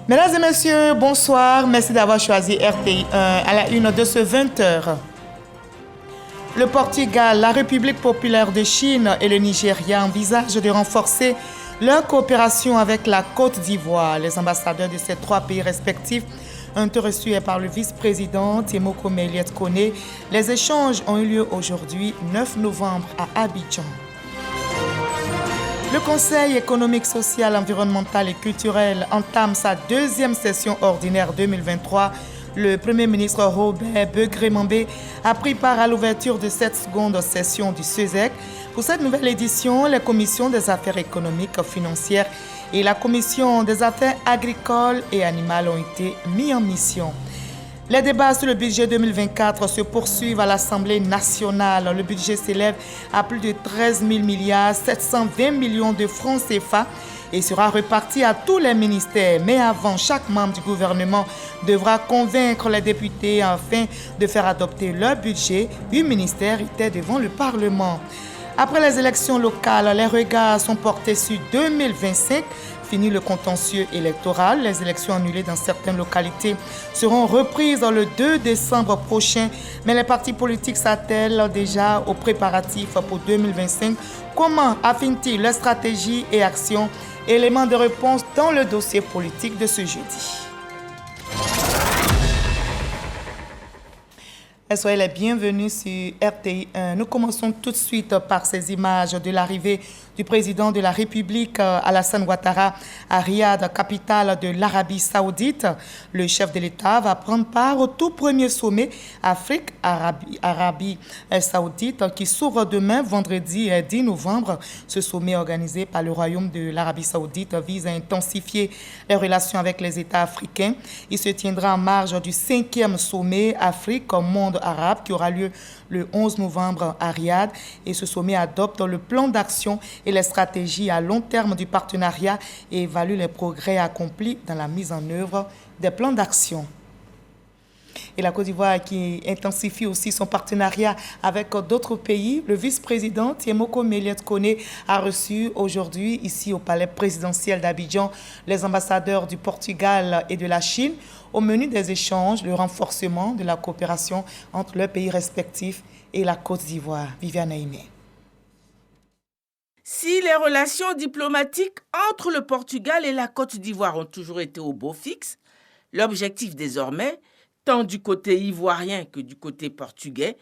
Mesdames et messieurs, bonsoir. Merci d'avoir choisi RTI 1 à la une de ce 20h. Le Portugal, la République populaire de Chine et le Nigeria envisagent de renforcer leur coopération avec la Côte d'Ivoire. Les ambassadeurs de ces trois pays respectifs ont été reçus par le vice-président Temoko Méliès Koné. Les échanges ont eu lieu aujourd'hui, 9 novembre, à Abidjan. Le Conseil économique, social, environnemental et culturel entame sa deuxième session ordinaire 2023. Le Premier ministre Robert Begré-Mambé a pris part à l'ouverture de cette seconde session du CESEC. Pour cette nouvelle édition, les commissions des affaires économiques, financières et la commission des affaires agricoles et animales ont été mis en mission. Les débats sur le budget 2024 se poursuivent à l'Assemblée nationale. Le budget s'élève à plus de 13 720 millions de francs CFA et sera réparti à tous les ministères. Mais avant, chaque membre du gouvernement devra convaincre les députés afin de faire adopter leur budget. 8 ministères étaient devant le Parlement. Après les élections locales, les regards sont portés sur 2025. Fini le contentieux électoral, les élections annulées dans certaines localités seront reprises le 2 décembre prochain. Mais les partis politiques s'attellent déjà aux préparatifs pour 2025. Comment affinent-ils leur stratégie et action? Éléments de réponse dans le dossier politique de ce jeudi. Soyez les bienvenus sur RTI 1. Nous commençons tout de suite par ces images de l'arrivée du président de la République, Alassane Ouattara, à Riyad, capitale de l'Arabie Saoudite. Le chef de l'État va prendre part au tout premier sommet Afrique-Arabie Saoudite qui s'ouvre demain, vendredi 10 novembre. Ce sommet organisé par le Royaume de l'Arabie Saoudite vise à intensifier les relations avec les États africains. Il se tiendra en marge du 5e sommet Afrique-Monde arabe qui aura lieu le 11 novembre à Riyad, et ce sommet adopte le plan d'action et les stratégies à long terme du partenariat et évalue les progrès accomplis dans la mise en œuvre des plans d'action. Et la Côte d'Ivoire qui intensifie aussi son partenariat avec d'autres pays. Le vice-président Temoko Méliès Koné a reçu aujourd'hui ici au palais présidentiel d'Abidjan les ambassadeurs du Portugal et de la Chine. Au menu des échanges, le renforcement de la coopération entre leurs pays respectifs et la Côte d'Ivoire. Viviane Aimé. Si les relations diplomatiques entre le Portugal et la Côte d'Ivoire ont toujours été au beau fixe, l'objectif désormais, tant du côté ivoirien que du côté portugais,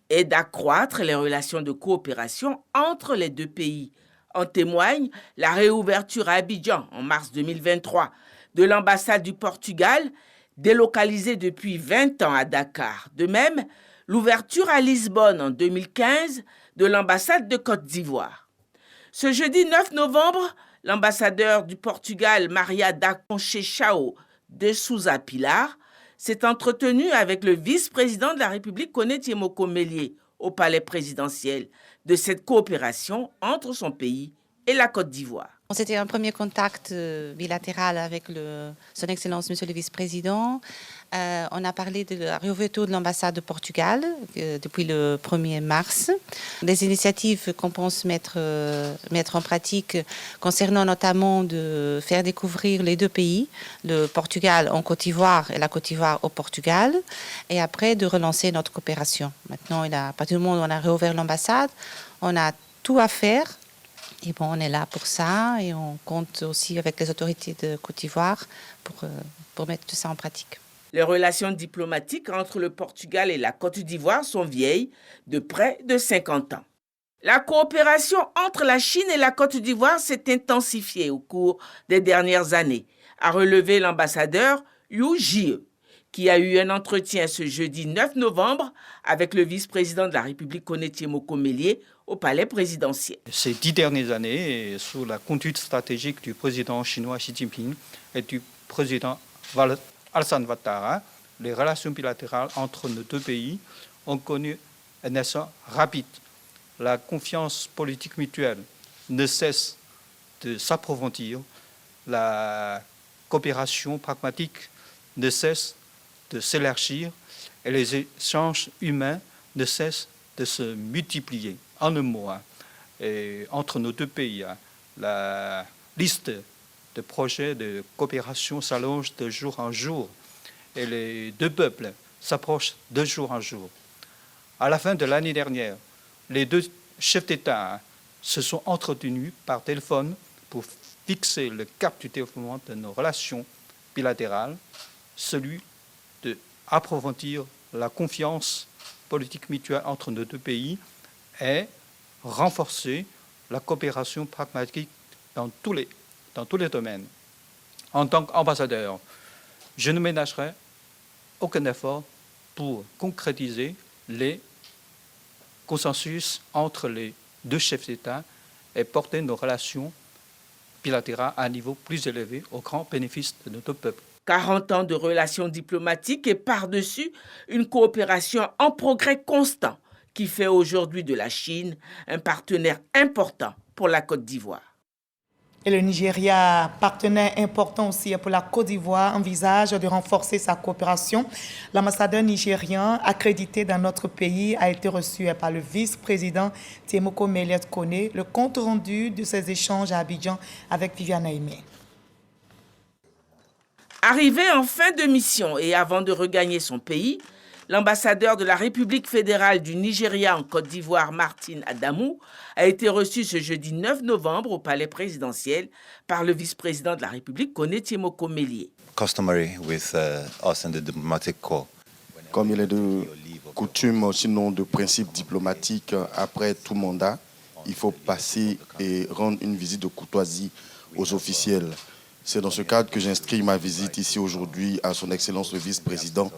est d'accroître les relations de coopération entre les deux pays. En témoigne la réouverture à Abidjan en mars 2023 de l'ambassade du Portugal, délocalisée depuis 20 ans à Dakar. De même, l'ouverture à Lisbonne en 2015 de l'ambassade de Côte d'Ivoire. Ce jeudi 9 novembre, l'ambassadeur du Portugal, Maria da Conceição de Sousa Pilar, s'est entretenu avec le vice-président de la République, Koné Temoko Méliès, au palais présidentiel, de cette coopération entre son pays et la Côte d'Ivoire. C'était un premier contact bilatéral avec son Excellence, Monsieur le Vice-président. On a parlé de la réouverture de l'ambassade de Portugal depuis le 1er mars. Des initiatives qu'on pense mettre en pratique concernant notamment de faire découvrir les deux pays, le Portugal en Côte d'Ivoire et la Côte d'Ivoire au Portugal, et après de relancer notre coopération. Maintenant, à partir du moment où on a réouvert l'ambassade, on a tout à faire. Et bon, on est là pour ça et on compte aussi avec les autorités de Côte d'Ivoire pour mettre tout ça en pratique. Les relations diplomatiques entre le Portugal et la Côte d'Ivoire sont vieilles de près de 50 ans. La coopération entre la Chine et la Côte d'Ivoire s'est intensifiée au cours des dernières années, a relevé l'ambassadeur Yu Jie, qui a eu un entretien ce jeudi 9 novembre avec le vice-président de la République, Koné Temoko Méliès, au palais présidentiel. Ces 10 dernières années, sous la conduite stratégique du président chinois Xi Jinping et du président Alassane Ouattara, les relations bilatérales entre nos deux pays ont connu un essor rapide. La confiance politique mutuelle ne cesse de s'approfondir. La coopération pragmatique ne cesse de s'élargir et les échanges humains ne cessent de se multiplier. En un mot, entre nos deux pays, la liste de projets de coopération s'allongent de jour en jour et les deux peuples s'approchent de jour en jour. À la fin de l'année dernière, les deux chefs d'État se sont entretenus par téléphone pour fixer le cap du développement de nos relations bilatérales, celui d'approfondir la confiance politique mutuelle entre nos deux pays et renforcer la coopération pragmatique dans tous les domaines. En tant qu'ambassadeur, je ne ménagerai aucun effort pour concrétiser les consensus entre les deux chefs d'État et porter nos relations bilatérales à un niveau plus élevé au grand bénéfice de notre peuple. 40 ans de relations diplomatiques et par-dessus une coopération en progrès constant qui fait aujourd'hui de la Chine un partenaire important pour la Côte d'Ivoire. Et le Nigeria, partenaire important aussi pour la Côte d'Ivoire, envisage de renforcer sa coopération. L'ambassadeur nigérien accrédité dans notre pays a été reçu par le vice-président Temoko Meliet Kone. Le compte rendu de ces échanges à Abidjan avec Viviane Aimé. Arrivé en fin de mission et avant de regagner son pays, l'ambassadeur de la République fédérale du Nigeria en Côte d'Ivoire, Martin Adamou, a été reçu ce jeudi 9 novembre au palais présidentiel par le vice-président de la République, Kone Temoko Meliet. Comme il est de coutume, sinon de principe diplomatique, après tout mandat, il faut passer et rendre une visite de courtoisie aux officiels. C'est dans ce cadre que j'inscris ma visite ici aujourd'hui à son Excellence le vice-président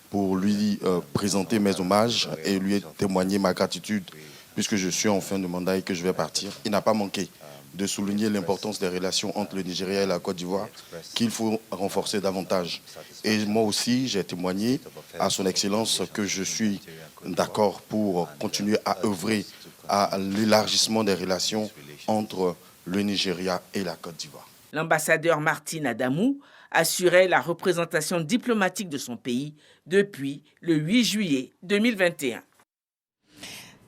pour lui présenter mes hommages et lui témoigner ma gratitude puisque je suis en fin de mandat et que je vais partir. Il n'a pas manqué de souligner l'importance des relations entre le Nigeria et la Côte d'Ivoire qu'il faut renforcer davantage. Et moi aussi, j'ai témoigné à son Excellence que je suis d'accord pour continuer à œuvrer à l'élargissement des relations entre le Nigeria et la Côte d'Ivoire. L'ambassadeur Martin Adamou assurait la représentation diplomatique de son pays depuis le 8 juillet 2021.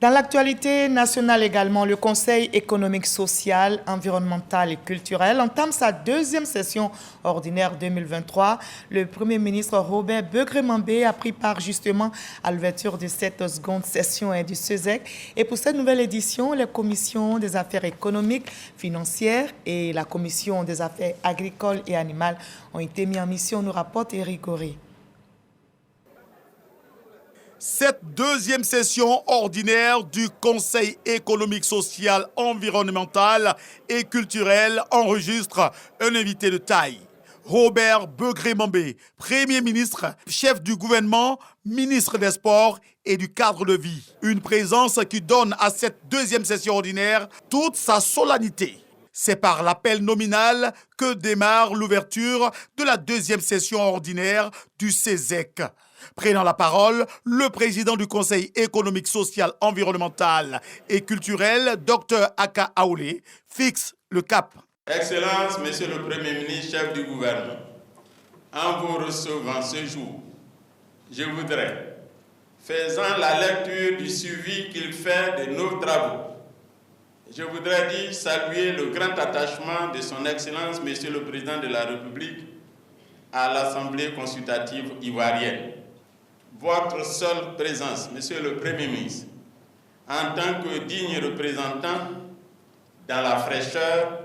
Dans l'actualité nationale également, le Conseil économique, social, environnemental et culturel entame sa deuxième session ordinaire 2023. Le Premier ministre Robert Begré-Mambé a pris part justement à l'ouverture de cette seconde session du CESEC. Et pour cette nouvelle édition, les commissions des affaires économiques, financières et la commission des affaires agricoles et animales ont été mis en mission, nous rapporte Éric Goré. Cette deuxième session ordinaire du Conseil économique, social, environnemental et culturel enregistre un invité de taille. Robert Begré-Mambé, Premier ministre, chef du gouvernement, ministre des Sports et du cadre de vie. Une présence qui donne à cette deuxième session ordinaire toute sa solennité. C'est par l'appel nominal que démarre l'ouverture de la deuxième session ordinaire du CESEC. Prenant la parole, le président du Conseil économique, social, environnemental et culturel, Dr Aka Aoulé, fixe le cap. Excellence, Monsieur le Premier ministre, chef du gouvernement, en vous recevant ce jour, je voudrais, faisant la lecture du suivi qu'il fait de nos travaux, je voudrais dire saluer le grand attachement de son Excellence, Monsieur le Président de la République, à l'Assemblée consultative ivoirienne. Votre seule présence, Monsieur le Premier ministre, en tant que digne représentant dans la fraîcheur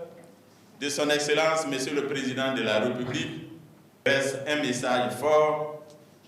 de son Excellence, Monsieur le Président de la République, reste un message fort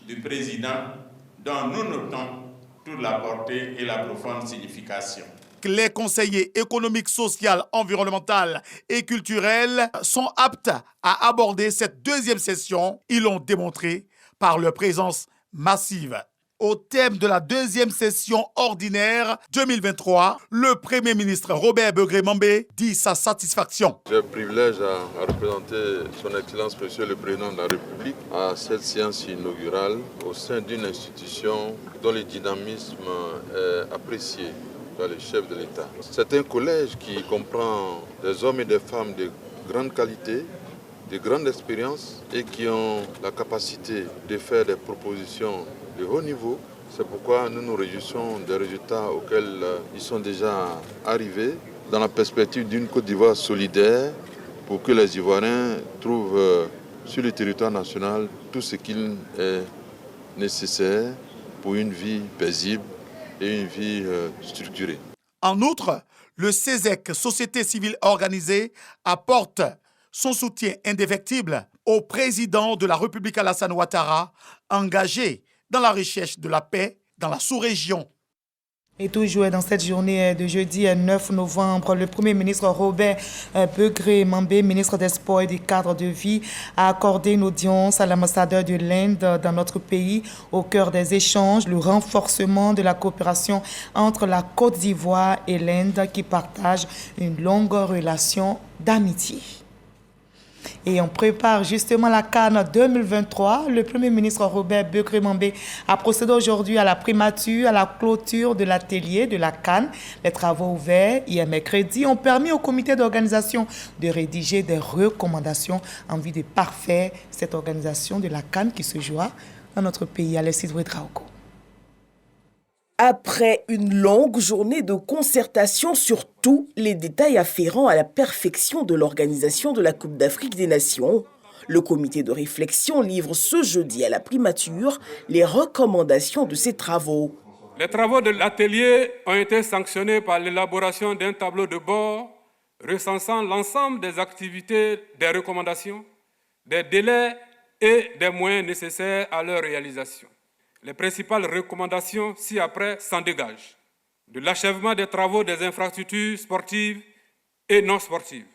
du Président dont nous notons toute la portée et la profonde signification. Les conseillers économiques, sociaux, environnementaux et culturels sont aptes à aborder cette deuxième session. Ils l'ont démontré par leur présence massive. Au thème de la deuxième session ordinaire 2023, le Premier ministre Robert Begré-Mambé dit sa satisfaction. J'ai le privilège à représenter son Excellence Monsieur le Président de la République à cette séance inaugurale au sein d'une institution dont le dynamisme est apprécié par les chefs de l'État. C'est un collège qui comprend des hommes et des femmes de grande qualité, de grande expérience et qui ont la capacité de faire des propositions de haut niveau. C'est pourquoi nous nous réjouissons des résultats auxquels ils sont déjà arrivés dans la perspective d'une Côte d'Ivoire solidaire pour que les Ivoiriens trouvent sur le territoire national tout ce qu'il est nécessaire pour une vie paisible et une vie structurée. En outre, le CESEC, Société civile organisée, apporte son soutien indéfectible au président de la République Alassane Ouattara, engagé dans la recherche de la paix dans la sous-région. Et toujours dans cette journée de jeudi 9 novembre, le Premier ministre Robert Begré-Mambé, ministre des Sports et du cadre de vie, a accordé une audience à l'ambassadeur de l'Inde dans notre pays au cœur des échanges, le renforcement de la coopération entre la Côte d'Ivoire et l'Inde qui partagent une longue relation d'amitié. Et on prépare justement la CAN 2023. Le Premier ministre Robert Begré-Mambé a procédé aujourd'hui à la primature, à la clôture de l'atelier de la CAN. Les travaux ouverts hier mercredi ont permis au comité d'organisation de rédiger des recommandations en vue de parfaire cette organisation de la CAN qui se jouera dans notre pays. Alexis Ouedraogo. Après une longue journée de concertation sur tous les détails afférents à la perfection de l'organisation de la Coupe d'Afrique des Nations, le comité de réflexion livre ce jeudi à la primature les recommandations de ses travaux. Les travaux de l'atelier ont été sanctionnés par l'élaboration d'un tableau de bord recensant l'ensemble des activités, des recommandations, des délais et des moyens nécessaires à leur réalisation. Les principales recommandations ci-après s'en dégagent. De l'achèvement des travaux des infrastructures sportives et non sportives,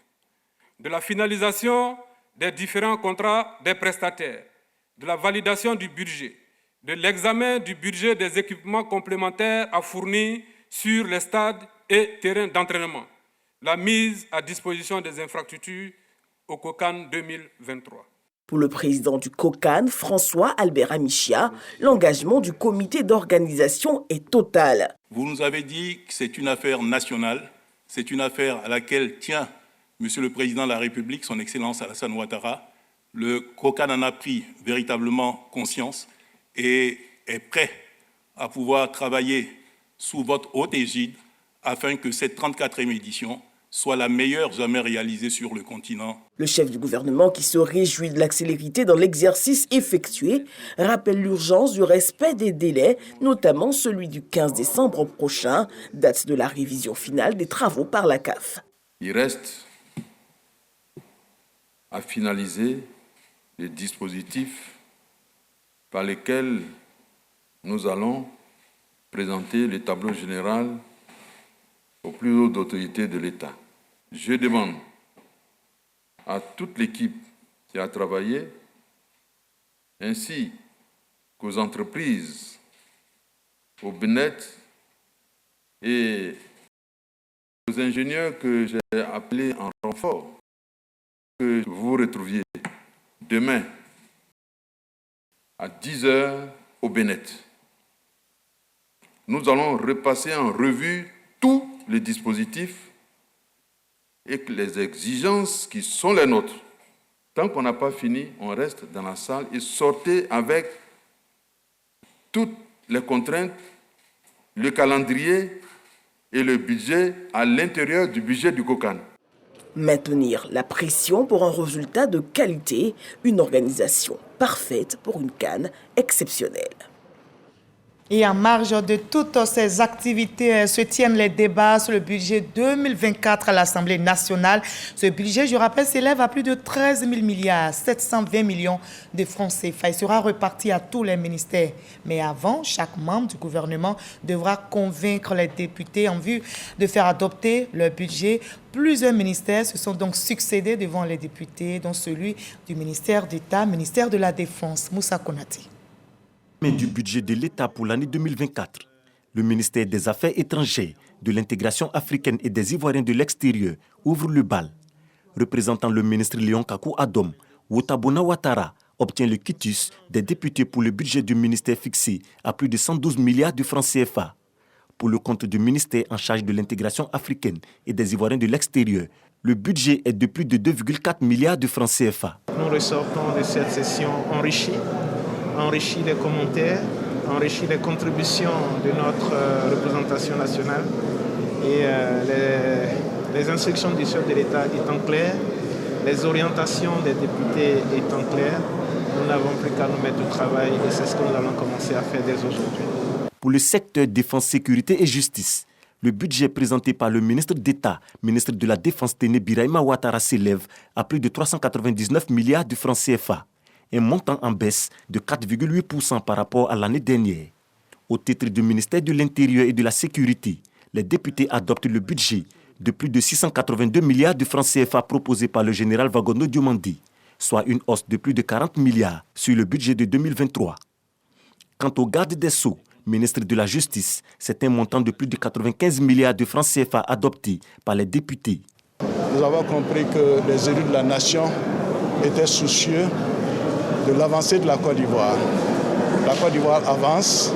de la finalisation des différents contrats des prestataires, de la validation du budget, de l'examen du budget des équipements complémentaires à fournir sur les stades et terrains d'entraînement, la mise à disposition des infrastructures au COCAN 2023. Pour le président du COCAN, François Albert Amichia, l'engagement du comité d'organisation est total. Vous nous avez dit que c'est une affaire nationale, c'est une affaire à laquelle tient Monsieur le Président de la République, son Excellence Alassane Ouattara. Le COCAN en a pris véritablement conscience et est prêt à pouvoir travailler sous votre haute égide afin que cette 34e édition soit la meilleure jamais réalisée sur le continent. Le chef du gouvernement, qui se réjouit de l'accélérité dans l'exercice effectué, rappelle l'urgence du respect des délais, notamment celui du 15 décembre prochain, date de la révision finale des travaux par la CAF. Il reste à finaliser les dispositifs par lesquels nous allons présenter le tableau général aux plus hautes autorités de l'État. Je demande à toute l'équipe qui a travaillé, ainsi qu'aux entreprises, au BNET et aux ingénieurs que j'ai appelés en renfort, que vous vous retrouviez demain à 10h au BNET. Nous allons repasser en revue tous les dispositifs et les exigences qui sont les nôtres. Tant qu'on n'a pas fini, on reste dans la salle et sortez avec toutes les contraintes, le calendrier et le budget à l'intérieur du budget du COCAN. Maintenir la pression pour un résultat de qualité, une organisation parfaite pour une CAN exceptionnelle. Et en marge de toutes ces activités se tiennent les débats sur le budget 2024 à l'Assemblée nationale. Ce budget, je rappelle, s'élève à plus de 13 000 milliards 720 millions de francs CFA. Il sera reparti à tous les ministères. Mais avant, chaque membre du gouvernement devra convaincre les députés en vue de faire adopter leur budget. Plusieurs ministères se sont donc succédés devant les députés, dont celui du ministère d'État, ministère de la Défense, Moussa Konaté. Mais du budget de l'État pour l'année 2024, le ministère des Affaires étrangères, de l'intégration africaine et des Ivoiriens de l'extérieur ouvre le bal. Représentant le ministre Léon Kakou Adom, Wotabona Ouattara obtient le quitus des députés pour le budget du ministère fixé à plus de 112 milliards de francs CFA. Pour le compte du ministère en charge de l'intégration africaine et des Ivoiriens de l'extérieur, le budget est de plus de 2,4 milliards de francs CFA. Nous ressortons de cette session enrichie des commentaires, enrichis des contributions de notre représentation nationale et les instructions du chef de l'État étant claires, Les orientations des députés étant claires, nous n'avons plus qu'à nous mettre au travail et c'est ce que nous allons commencer à faire dès aujourd'hui. Pour le secteur défense, sécurité et justice, le budget présenté par le ministre d'État, ministre de la Défense Téné Birahima Ouattara s'élève à plus de 399 milliards de francs CFA, un montant en baisse de 4,8% par rapport à l'année dernière. Au titre du ministère de l'Intérieur et de la Sécurité, les députés adoptent le budget de plus de 682 milliards de francs CFA proposé par le général Vagono Diomandi, soit une hausse de plus de 40 milliards sur le budget de 2023. Quant au garde des Sceaux, ministre de la Justice, c'est un montant de plus de 95 milliards de francs CFA adopté par les députés. Nous avons compris que les élus de la nation étaient soucieux de l'avancée de la Côte d'Ivoire. La Côte d'Ivoire avance,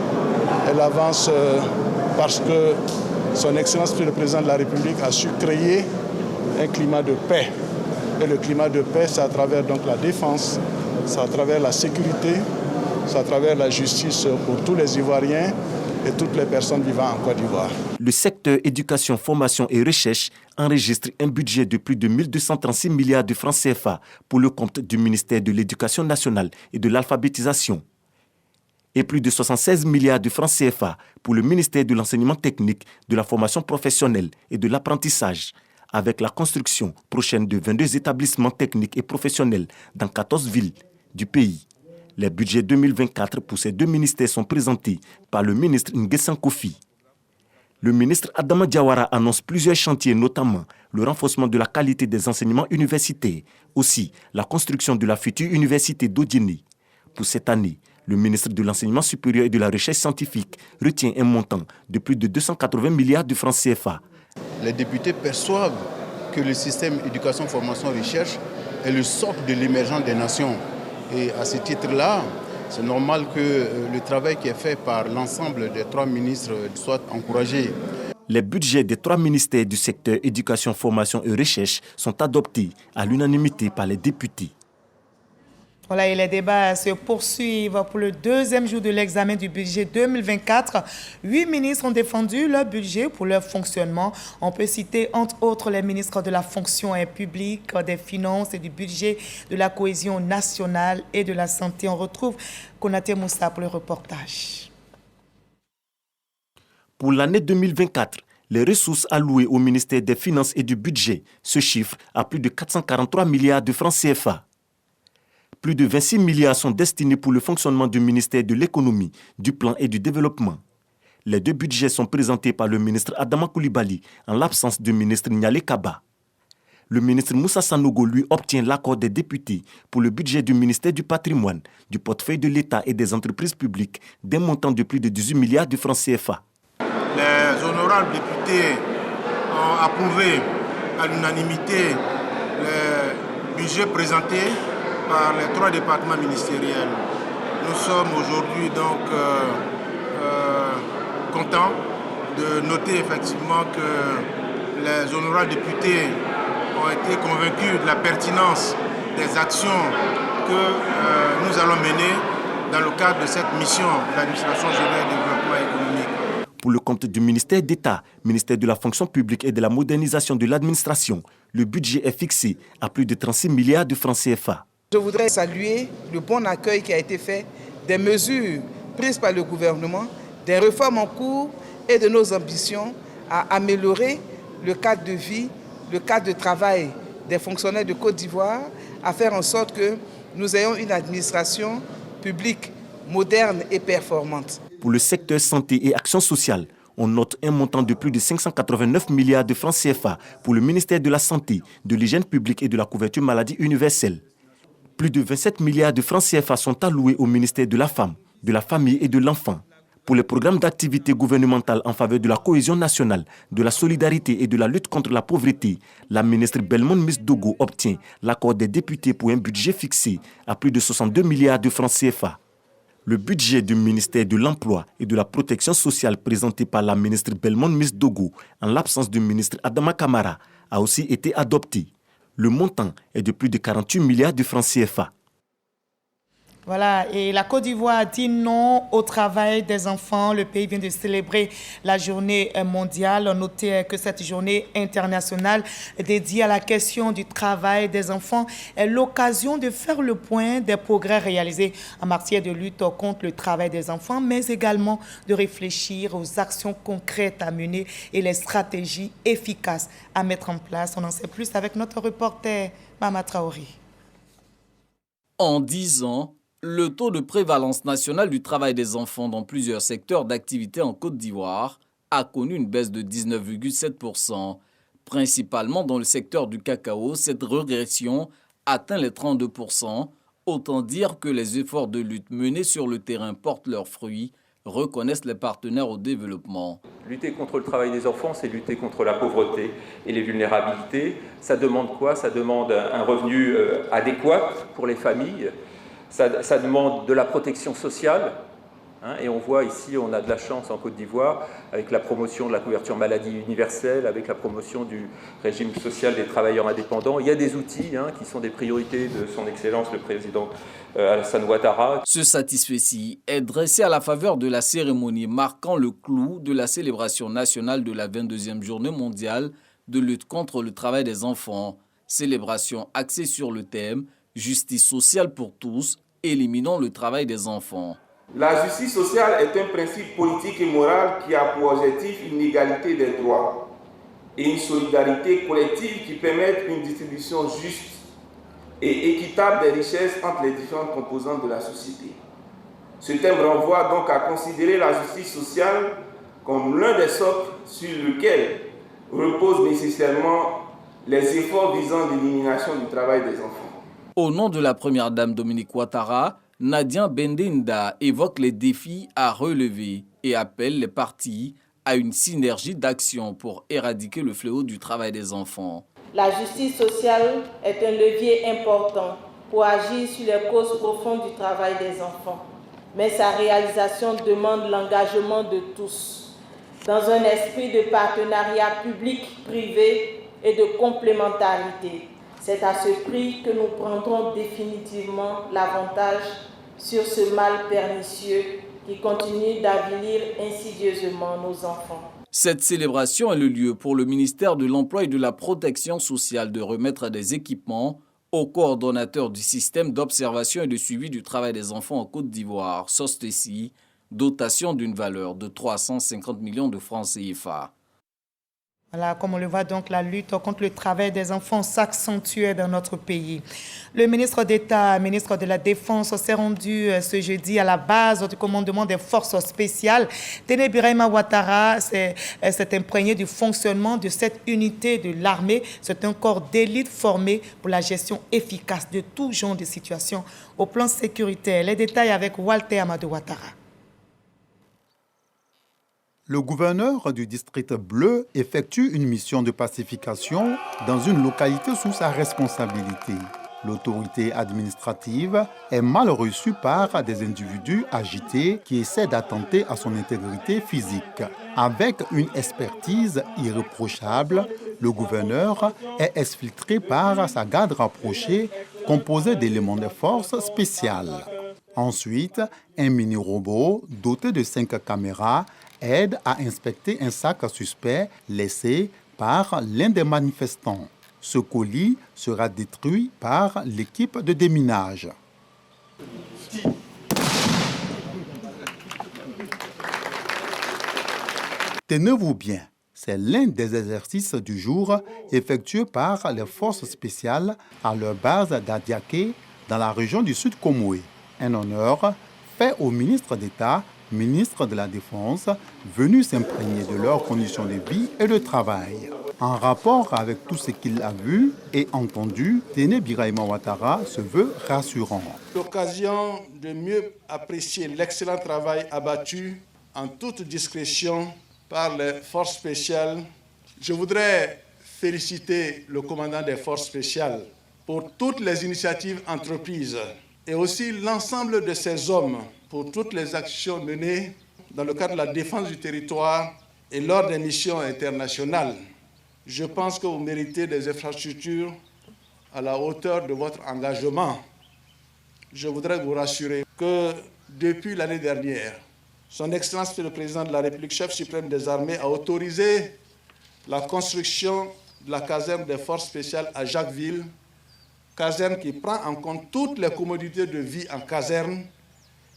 elle avance parce que son Excellence le Président de la République a su créer un climat de paix. Et le climat de paix, c'est à travers donc la défense, c'est à travers la sécurité, c'est à travers la justice pour tous les Ivoiriens et toutes les personnes vivant en Côte d'Ivoire. Le secteur éducation, formation et recherche enregistre un budget de plus de 1236 milliards de francs CFA pour le compte du ministère de l'Éducation nationale et de l'alphabétisation et plus de 76 milliards de francs CFA pour le ministère de l'enseignement technique, de la formation professionnelle et de l'apprentissage, avec la construction prochaine de 22 établissements techniques et professionnels dans 14 villes du pays. Les budgets 2024 pour ces deux ministères sont présentés par le ministre Nguessan Kofi. Le ministre Adama Diawara annonce plusieurs chantiers, notamment le renforcement de la qualité des enseignements universitaires, aussi la construction de la future université d'Odjéné. Pour cette année, le ministre de l'Enseignement supérieur et de la Recherche scientifique retient un montant de plus de 280 milliards de francs CFA. Les députés perçoivent que le système éducation, formation, recherche est le socle de l'émergence des nations. Et à ce titre-là, c'est normal que le travail qui est fait par l'ensemble des trois ministres soit encouragé. Les budgets des trois ministères du secteur éducation, formation et recherche sont adoptés à l'unanimité par les députés. Voilà, et les débats se poursuivent pour le deuxième jour de l'examen du budget 2024. 8 ministres ont défendu leur budget pour leur fonctionnement. On peut citer entre autres les ministres de la fonction publique, des finances et du budget, de la cohésion nationale et de la santé. On retrouve Konaté Moussa pour le reportage. Pour l'année 2024, les ressources allouées au ministère des Finances et du Budget se chiffrent à plus de 443 milliards de francs CFA. Plus de 26 milliards sont destinés pour le fonctionnement du ministère de l'économie, du plan et du développement. Les deux budgets sont présentés par le ministre Adama Coulibaly en l'absence du ministre Nialé Kaba. Le ministre Moussa Sanogo lui obtient l'accord des députés pour le budget du ministère du patrimoine, du portefeuille de l'État et des entreprises publiques d'un montant de plus de 18 milliards de francs CFA. Les honorables députés ont approuvé à l'unanimité le budget présenté par les trois départements ministériels. Nous sommes aujourd'hui donc contents de noter effectivement que les honorables députés ont été convaincus de la pertinence des actions que nous allons mener dans le cadre de cette mission de l'administration générale du développement économique. Pour le compte du ministère d'État, ministère de la fonction publique et de la modernisation de l'administration, le budget est fixé à plus de 36 milliards de francs CFA. Je voudrais saluer le bon accueil qui a été fait des mesures prises par le gouvernement, des réformes en cours et de nos ambitions à améliorer le cadre de vie, le cadre de travail des fonctionnaires de Côte d'Ivoire, à faire en sorte que nous ayons une administration publique moderne et performante. Pour le secteur santé et action sociale, on note un montant de plus de 589 milliards de francs CFA pour le ministère de la Santé, de l'hygiène publique et de la couverture maladie universelle. Plus de 27 milliards de francs CFA sont alloués au ministère de la Femme, de la Famille et de l'Enfant. Pour les programmes d'activité gouvernementale en faveur de la cohésion nationale, de la solidarité et de la lutte contre la pauvreté, la ministre Belmonde Miss Dogo obtient l'accord des députés pour un budget fixé à plus de 62 milliards de francs CFA. Le budget du ministère de l'Emploi et de la Protection sociale présenté par la ministre Belmonde Miss Dogo en l'absence du ministre Adama Kamara a aussi été adopté. Le montant est de plus de 48 milliards de francs CFA. Voilà, et la Côte d'Ivoire dit non au travail des enfants. Le pays vient de célébrer la journée mondiale. Notez que cette journée internationale dédiée à la question du travail des enfants est l'occasion de faire le point des progrès réalisés en matière de lutte contre le travail des enfants, mais également de réfléchir aux actions concrètes à mener et les stratégies efficaces à mettre en place. On en sait plus avec notre reporter Mama Traoré. En 10 ans, le taux de prévalence nationale du travail des enfants dans plusieurs secteurs d'activité en Côte d'Ivoire a connu une baisse de 19,7%. Principalement dans le secteur du cacao, cette régression atteint les 32%. Autant dire que les efforts de lutte menés sur le terrain portent leurs fruits, reconnaissent les partenaires au développement. Lutter contre le travail des enfants, c'est lutter contre la pauvreté et les vulnérabilités. Ça demande quoi? Ça demande un revenu adéquat pour les familles. Ça demande de la protection sociale, hein, et on voit ici, on a de la chance en Côte d'Ivoire, avec la promotion de la couverture maladie universelle, avec la promotion du régime social des travailleurs indépendants. Il y a des outils qui sont des priorités de son Excellence le Président Alassane Ouattara. Ce satisfecit est dressé à la faveur de la cérémonie marquant le clou de la célébration nationale de la 22e journée mondiale de lutte contre le travail des enfants. Célébration axée sur le thème « Justice sociale pour tous, éliminons le travail des enfants ». La justice sociale est un principe politique et moral qui a pour objectif une égalité des droits et une solidarité collective qui permettent une distribution juste et équitable des richesses entre les différentes composantes de la société. Ce thème renvoie donc à considérer la justice sociale comme l'un des socles sur lequel reposent nécessairement les efforts visant l'élimination du travail des enfants. Au nom de la première dame Dominique Ouattara, Nadia Bendinda évoque les défis à relever et appelle les parties à une synergie d'action pour éradiquer le fléau du travail des enfants. La justice sociale est un levier important pour agir sur les causes profondes du travail des enfants. Mais sa réalisation demande l'engagement de tous, dans un esprit de partenariat public-privé et de complémentarité. C'est à ce prix que nous prendrons définitivement l'avantage sur ce mal pernicieux qui continue d'avilir insidieusement nos enfants. Cette célébration est le lieu pour le ministère de l'Emploi et de la Protection sociale de remettre des équipements au coordonnateur du système d'observation et de suivi du travail des enfants en Côte d'Ivoire, SOSTECI, dotation d'une valeur de 350 millions de francs CFA. Voilà, comme on le voit donc, la lutte contre le travail des enfants s'accentuait dans notre pays. Le ministre d'État, ministre de la Défense, s'est rendu ce jeudi à la base du commandement des forces spéciales. Téné Birahima Ouattara s'est imprégné du fonctionnement de cette unité de l'armée. C'est un corps d'élite formé pour la gestion efficace de tout genre de situations au plan sécuritaire. Les détails avec Walter Amadou Ouattara. Le gouverneur du district bleu effectue une mission de pacification dans une localité sous sa responsabilité. L'autorité administrative est mal reçue par des individus agités qui essaient d'attenter à son intégrité physique. Avec une expertise irréprochable, le gouverneur est exfiltré par sa garde rapprochée composée d'éléments de force spéciales. Ensuite, un mini-robot doté de 5 caméras aide à inspecter un sac suspect laissé par l'un des manifestants. Ce colis sera détruit par l'équipe de déminage. Tenez-vous bien, c'est l'un des exercices du jour effectués par les forces spéciales à leur base d'Adiaké dans la région du Sud Comoé. Un honneur fait au ministre d'État, ministre de la Défense, venu s'imprégner de leurs conditions de vie et de travail. En rapport avec tout ce qu'il a vu et entendu, Téné Birahima Ouattara se veut rassurant. L'occasion de mieux apprécier l'excellent travail abattu en toute discrétion par les forces spéciales. Je voudrais féliciter le commandant des forces spéciales pour toutes les initiatives entreprises et aussi l'ensemble de ces hommes pour toutes les actions menées dans le cadre de la défense du territoire et lors des missions internationales. Je pense que vous méritez des infrastructures à la hauteur de votre engagement. je voudrais vous rassurer que depuis l'année dernière, Son Excellence le Président de la République, chef suprême des armées, a autorisé la construction de la caserne des forces spéciales à Jacquesville, caserne qui prend en compte toutes les commodités de vie en caserne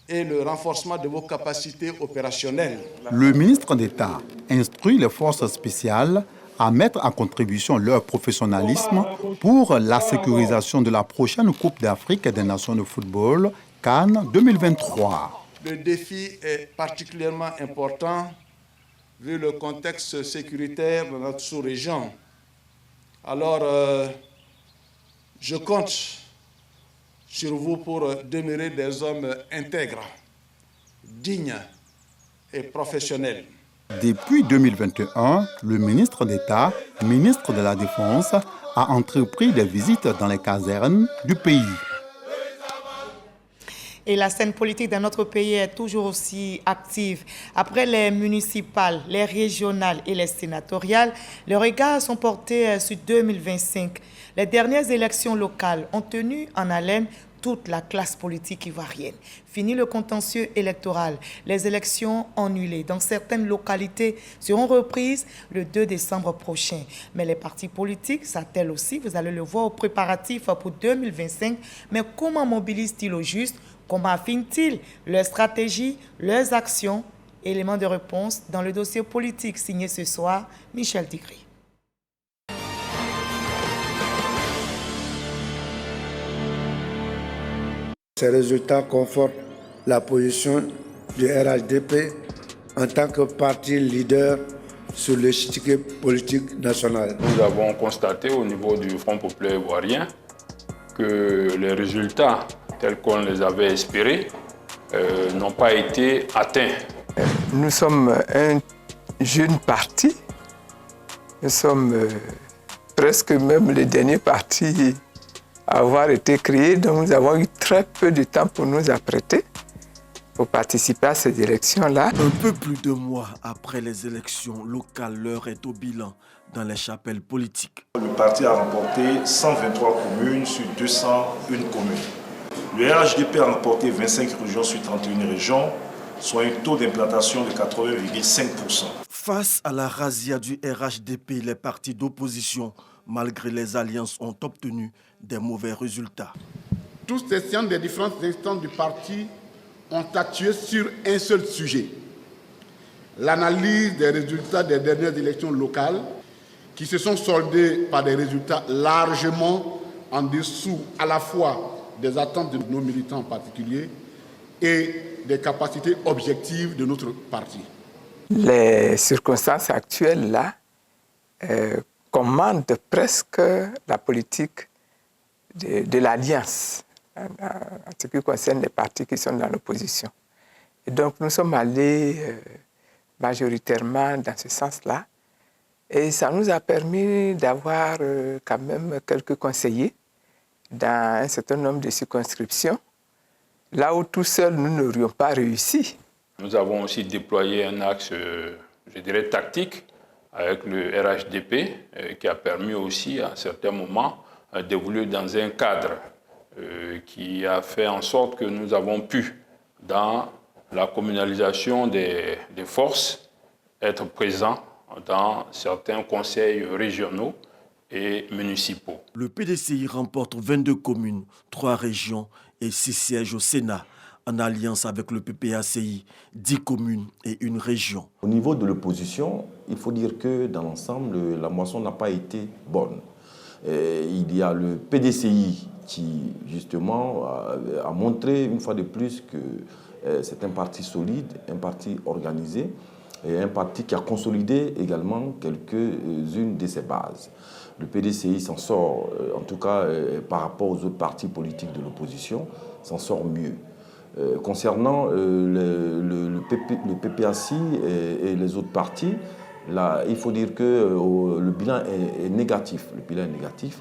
et le renforcement de vos capacités opérationnelles. Le ministre d'État instruit les forces spéciales à mettre en contribution leur professionnalisme pour la sécurisation de la prochaine Coupe d'Afrique des Nations de football, Cannes 2023. Le défi est particulièrement important vu le contexte sécuritaire de notre sous-région. Alors, je compte sur vous pour demeurer des hommes intègres, dignes et professionnels. Depuis 2021, le ministre d'État, ministre de la Défense, a entrepris des visites dans les casernes du pays. Et la scène politique dans notre pays est toujours aussi active. Après les municipales, les régionales et les sénatoriales, les regards sont portés sur 2025. Les dernières élections locales ont tenu en haleine toute la classe politique ivoirienne. Fini le contentieux électoral. Les élections annulées dans certaines localités seront reprises le 2 décembre prochain. Mais les partis politiques s'attellent aussi, vous allez le voir, aux préparatifs pour 2025. Mais comment mobilisent-ils au juste? Comment affinent-ils leurs stratégies, leurs actions? Éléments de réponse dans le dossier politique signé ce soir, Michel Tigri. Ces résultats confortent la position du RHDP en tant que parti leader sur l'échiquier politique national. Nous avons constaté au niveau du Front populaire ivoirien que les résultats tels qu'on les avait espérés n'ont pas été atteints. Nous sommes un jeune parti. Nous sommes presque même le dernier parti à avoir été créé, donc nous avons eu très peu de temps pour nous apprêter pour participer à ces élections-là. Un peu plus de mois après les élections locales, l'heure est au bilan dans les chapelles politiques. Le parti a remporté 123 communes sur 201 communes. Le RHDP a remporté 25 régions sur 31 régions, soit un taux d'implantation de 80,5%. Face à la razzia du RHDP, les partis d'opposition, malgré les alliances, ont obtenu des mauvais résultats. Tous les sciences des différentes instances du parti ont statué sur un seul sujet, l'analyse des résultats des dernières élections locales qui se sont soldées par des résultats largement en dessous à la fois des attentes de nos militants en particulier et des capacités objectives de notre parti. Les circonstances actuelles là commandent presque la politique de l'alliance en ce qui concerne les partis qui sont dans l'opposition. Et donc nous sommes allés majoritairement dans ce sens-là et ça nous a permis d'avoir quand même quelques conseillers dans un certain nombre de circonscriptions, là où tout seul nous n'aurions pas réussi. Nous avons aussi déployé un axe, je dirais, tactique avec le RHDP qui a permis aussi à certains moments d'évoluer dans un cadre qui a fait en sorte que nous avons pu, dans la communalisation des forces, être présents dans certains conseils régionaux et municipaux. Le PDCI remporte 22 communes, 3 régions et 6 sièges au Sénat, en alliance avec le PPACI, 10 communes et 1 région. Au niveau de l'opposition, il faut dire que dans l'ensemble, la moisson n'a pas été bonne. Il y a le PDCI qui, justement, a montré une fois de plus que c'est un parti solide, un parti organisé et un parti qui a consolidé également quelques-unes de ses bases. Le PDCI s'en sort, en tout cas par rapport aux autres partis politiques de l'opposition, s'en sort mieux. Concernant le PPACI et les autres partis, là, il faut dire que le bilan est négatif. Le bilan est négatif.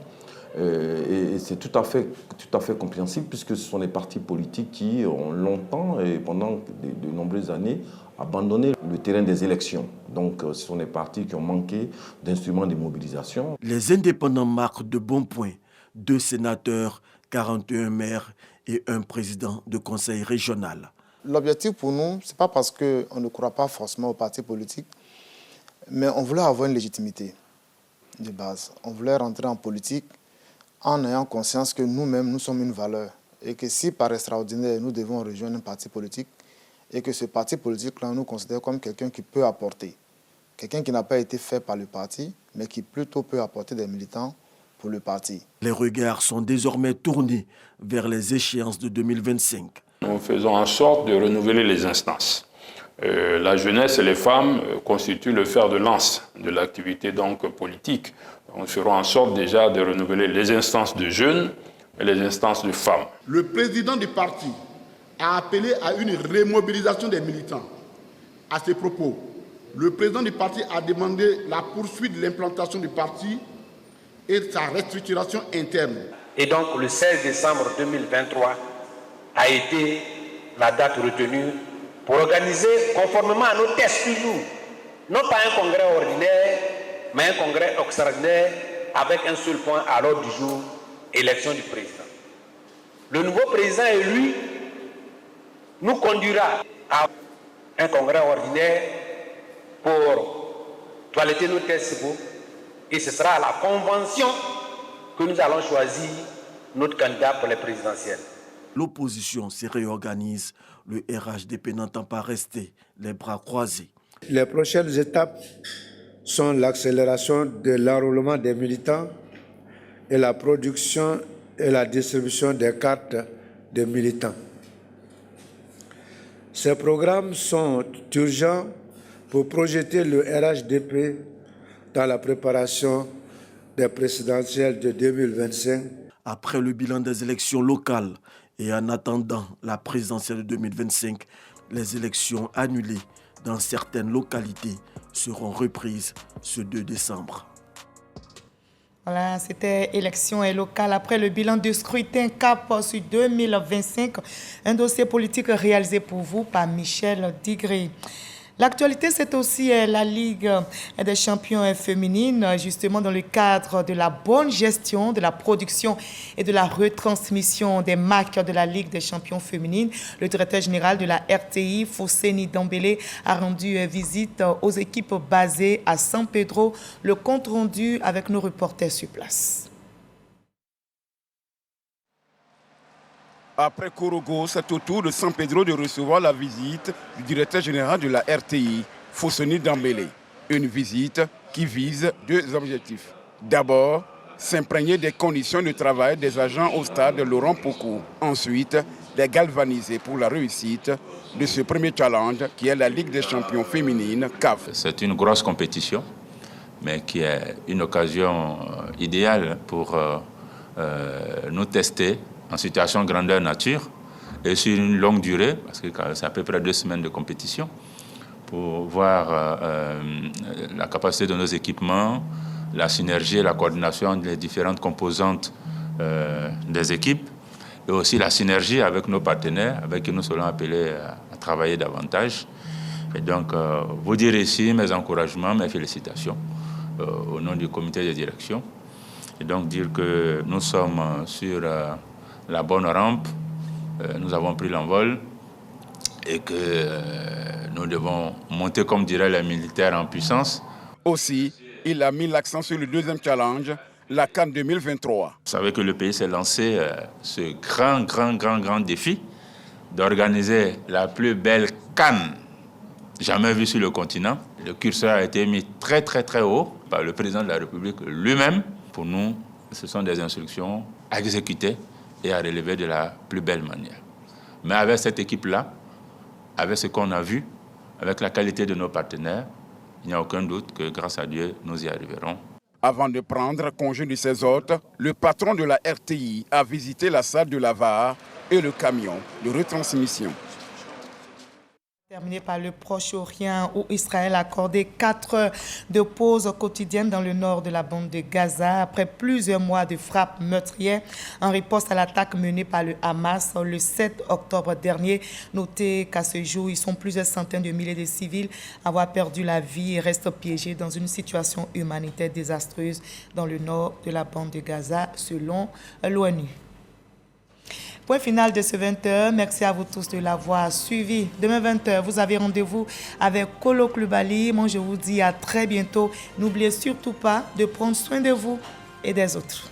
Et c'est tout à fait compréhensible puisque ce sont des partis politiques qui ont longtemps et pendant de nombreuses années abandonné le terrain des élections. Donc ce sont des partis qui ont manqué d'instruments de mobilisation. Les indépendants marquent de bons points. 2 sénateurs, 41 maires et un président de conseil régional. L'objectif pour nous, ce n'est pas parce qu'on ne croit pas forcément aux partis politiques, mais on voulait avoir une légitimité de base. On voulait rentrer en politique en ayant conscience que nous-mêmes, nous sommes une valeur. Et que si par extraordinaire, nous devons rejoindre un parti politique, et que ce parti politique-là, nous considère comme quelqu'un qui peut apporter. Quelqu'un qui n'a pas été fait par le parti, mais qui plutôt peut apporter des militants pour le parti. Les regards sont désormais tournés vers les échéances de 2025. Nous faisons en sorte de renouveler les instances. La jeunesse et les femmes constituent le fer de lance de l'activité donc politique. Nous ferons en sorte déjà de renouveler les instances de jeunes et les instances de femmes. Le président du parti a appelé à une remobilisation des militants. À ce propos, le président du parti a demandé la poursuite de l'implantation du parti et de sa restructuration interne. Et donc le 16 décembre 2023 a été la date retenue pour organiser conformément à nos tests toujours, non pas un congrès ordinaire, mais un congrès extraordinaire avec un seul point à l'ordre du jour, élection du président. Le nouveau président élu nous conduira à un congrès ordinaire pour toiletter nos tests et ce sera à la convention que nous allons choisir notre candidat pour les présidentielles. L'opposition se réorganise. Le RHDP n'entend pas rester les bras croisés. Les prochaines étapes sont l'accélération de l'enrôlement des militants et la production et la distribution des cartes des militants. Ces programmes sont urgents pour projeter le RHDP dans la préparation des présidentielles de 2025. Après le bilan des élections locales et en attendant la présidentielle de 2025, les élections annulées dans certaines localités seront reprises ce 2 décembre. Voilà, c'était élection et locale. Après le bilan du scrutin cap sur 2025, un dossier politique réalisé pour vous par Michel Digré. L'actualité, c'est aussi la Ligue des champions féminines, justement dans le cadre de la bonne gestion de la production et de la retransmission des matchs de la Ligue des champions féminines. Le directeur général de la RTI, Fousseni Dambélé, a rendu visite aux équipes basées à San Pedro. Le compte rendu avec nos reporters sur place. Après Korogo, c'est au tour de San Pedro de recevoir la visite du directeur général de la RTI, Fousseni Dambélé. Une visite qui vise deux objectifs. D'abord, s'imprégner des conditions de travail des agents au stade Laurent Pocou. Ensuite, les galvaniser pour la réussite de ce premier challenge qui est la Ligue des champions féminines CAF. C'est une grosse compétition, mais qui est une occasion idéale pour nous tester en situation grandeur nature et sur une longue durée, parce que c'est à peu près 2 semaines de compétition, pour voir la capacité de nos équipements, la synergie et la coordination des différentes composantes des équipes, et aussi la synergie avec nos partenaires, avec qui nous serons appelés à travailler davantage. Et donc, vous dire ici mes encouragements, mes félicitations au nom du comité de direction, et donc dire que nous sommes sur la bonne rampe, nous avons pris l'envol et que nous devons monter, comme diraient les militaires, en puissance. Aussi, il a mis l'accent sur le deuxième challenge, la CAN 2023. Vous savez que le pays s'est lancé ce grand défi d'organiser la plus belle CAN jamais vue sur le continent. Le curseur a été mis très haut par le président de la République lui-même. Pour nous, ce sont des instructions à exécuter et à relever de la plus belle manière. Mais avec cette équipe-là, avec ce qu'on a vu, avec la qualité de nos partenaires, il n'y a aucun doute que grâce à Dieu, nous y arriverons. Avant de prendre congé de ses hôtes, le patron de la RTI a visité la salle de la VAR et le camion de retransmission. Terminé par le Proche-Orient où Israël a accordé 4 heures de pause quotidienne dans le nord de la bande de Gaza après plusieurs mois de frappes meurtrières en réponse à l'attaque menée par le Hamas le 7 octobre dernier. Notez qu'à ce jour, ils sont plusieurs centaines de milliers de civils à avoir perdu la vie et restent piégés dans une situation humanitaire désastreuse dans le nord de la bande de Gaza selon l'ONU. Point final de ce 20h. Merci à vous tous de l'avoir suivi. Demain 20h, vous avez rendez-vous avec Kolo Klubali. Moi, je vous dis à très bientôt. N'oubliez surtout pas de prendre soin de vous et des autres.